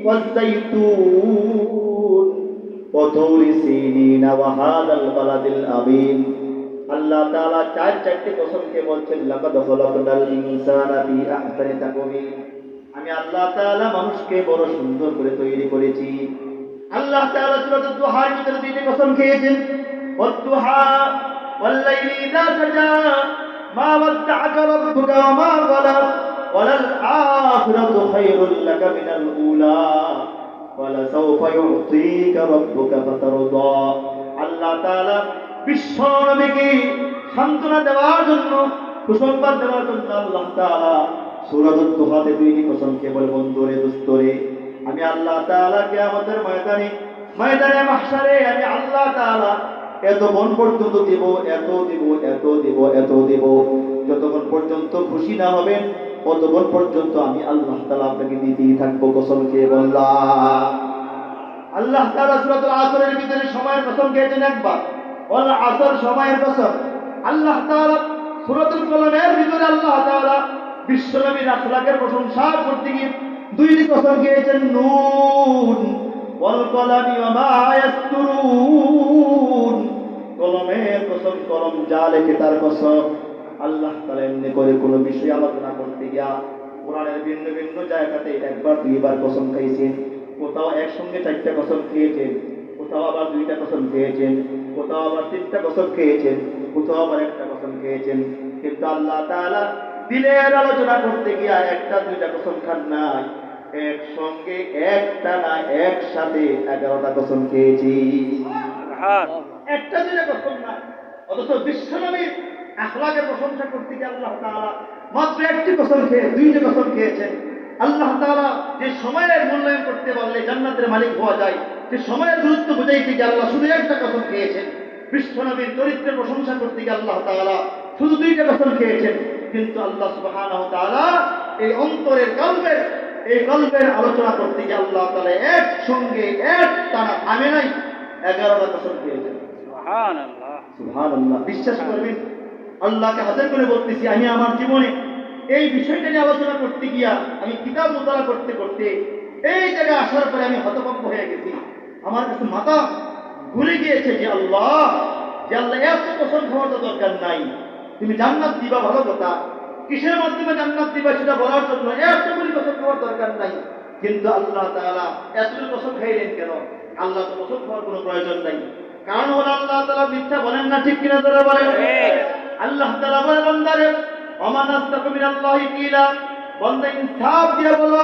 ওয়াজ-যাইতুন ওয়া তুরি সিনিন ওয়া হাদাল বালাদিল আমিন। আল্লাহ তাআলা চারটি কসমকে বলছেন, লাকাদ খালাকনাল ইনসানা ফি আহসানি তাকওয়িম। আমি আল্লাহ তাআলা মানুষকে বড় সুন্দর করে তৈরি করেছি। আল্লাহ তাআলা সূরাতুদ দুহার ভিতরে দুইটি কসম খেয়েছেন, ওয়াদ-দুহা ওয়াল-লাইলি ইযা সাজা মা ওয়াদ্দা'আকা রাব্বুকা ওয়া মা ক্বালা ওয়ালাল আখিরাতু খায়রুল লাকা মিনাল উলা ওয়ালাসাওফা ইউ'তিকা রাব্বুকা ফাতারদা। আল্লাহ তাআলা বিশ্ব নবীকে সান্ত্বনা দেওয়ার জন্য, সুসংবাদ দেওয়ার জন্য আল্লাহ তাআলা সূরাতুদ দুহাতে দুইটি কসম খেয়ে বলে, বন্ধুরে দোস্তরে, আমি আল্লাহ তাআলা কিয়ামতের ময়দানে মাহশারে আমি আল্লাহ তাআলা এত মন পর্যন্ত দিব, এত দিব, এত দিব, এত দিব, যতক্ষণ পর্যন্ত খুশি না হবেন ততক্ষণ পর্যন্ত আমি আল্লাহ তাআলা আপনাকে দিতেই থাকবো। কসম খেয়ে বললাম। আল্লাহ তাআলা সূরাতুল আসরের ভিতরে সময়ের কসম খেয়েছেন একবার, ওয়াল আসর সময়ের কসম। আল্লাহ তাআলা সূরাতুল কলমের ভিতরে আল্লাহ তাআলা বিশ্বনবীর আখলাকের প্রশংসা করতে গিয়ে দুইটি কসম খেয়েছেন, নুন ওয়াল কলামি ওয়া মা ইয়াসতুরুন। কলমের কসম, কলম যা লেখে তার কসম। আল্লাহ তাআলা এমনি করে কোনো বিষয় আলোচনা করতে গিয়া কোরআনের ভিন্ন ভিন্ন জায়গাতে একবার দুইবার কসম খাইছেন। কোথাও একসঙ্গে চারটা কসম খেয়েছেন, কোথাও আবার দুইটা কসম খেয়েছেন, কোথাও আবার তিনটা কসম খেয়েছেন, কোথাও আবার একটা কসম খেয়েছেন। কিন্তু আল্লাহ তাআলা দিলের আলোচনা করতে গিয়া একটা দুইটা কসম খান নাই, একসঙ্গে একটা না একসাথে 11টা কসম খেয়েছি। একটা দুইটা কসম না, অথচ বিশ্বনবীর আখলাকের প্রশংসা করতে গিয়ে আল্লাহ তাআলা মাত্র একটি কসম খেয়ে দুইটা কসম খেয়েছেন। আল্লাহ তাআলা যে সময়ের মূল্যায়ন করতে পারলে জান্নাতের মালিক হওয়া যায়, যে সময়ের গুরুত্ব বুঝাইতে গিয়ে আল্লাহ শুধু একটা কসম খেয়েছেন। বিশ্বনবীর চরিত্রের প্রশংসা করতে গিয়ে আল্লাহ তাআলা শুধু দুইটা কসম খেয়েছেন। কিন্তু আল্লাহ সুবহানাহু ওয়া তাআলা এই অন্তরের কলবের আলোচনা করতে গিয়ে আল্লাহ তাআলা একসঙ্গে এক টানা থামে নাই, 11টা কসম খেয়েছেন। সুবহানাল্লাহ, সুবহানাল্লাহ। বিশ্বাস করবেন, আল্লাহকে হাজির করে বলতেছি, আমি আমার জীবনে এই বিষয়টা নিয়ে আলোচনা করতে গিয়া আমি কিতাব মুতালা করতে করতে এই জায়গায় আসার পরে আমি হতভম্ব হয়ে গেছি। আমার কাছে মাথা ঘুরে গিয়েছে যে আল্লাহ এত কসম খাওয়ার তো দরকার নাই, তুমি জান্নাত দিবা ভালো কথা, কিসের মাধ্যমে জান্নাত দিবা সেটা বলার জন্য এতগুলি কসম খাওয়ার দরকার নাই। কিন্তু আল্লাহ তাআলা এতগুলি কসম খাইলেন কেন? আল্লাহ তো কসম খাওয়ার কোনো প্রয়োজন নাই। কারণ হলো আল্লাহ তাআলা মিথ্যা বলেন না, ঠিক কিনা যারা বলেন? আল্লাহ তাআলা বলে, বান্দারে ওয়া মান আস্তাগফিরু মিনাল্লাহি কিলা, বান্দা ইনসাফ দিয়ে বলো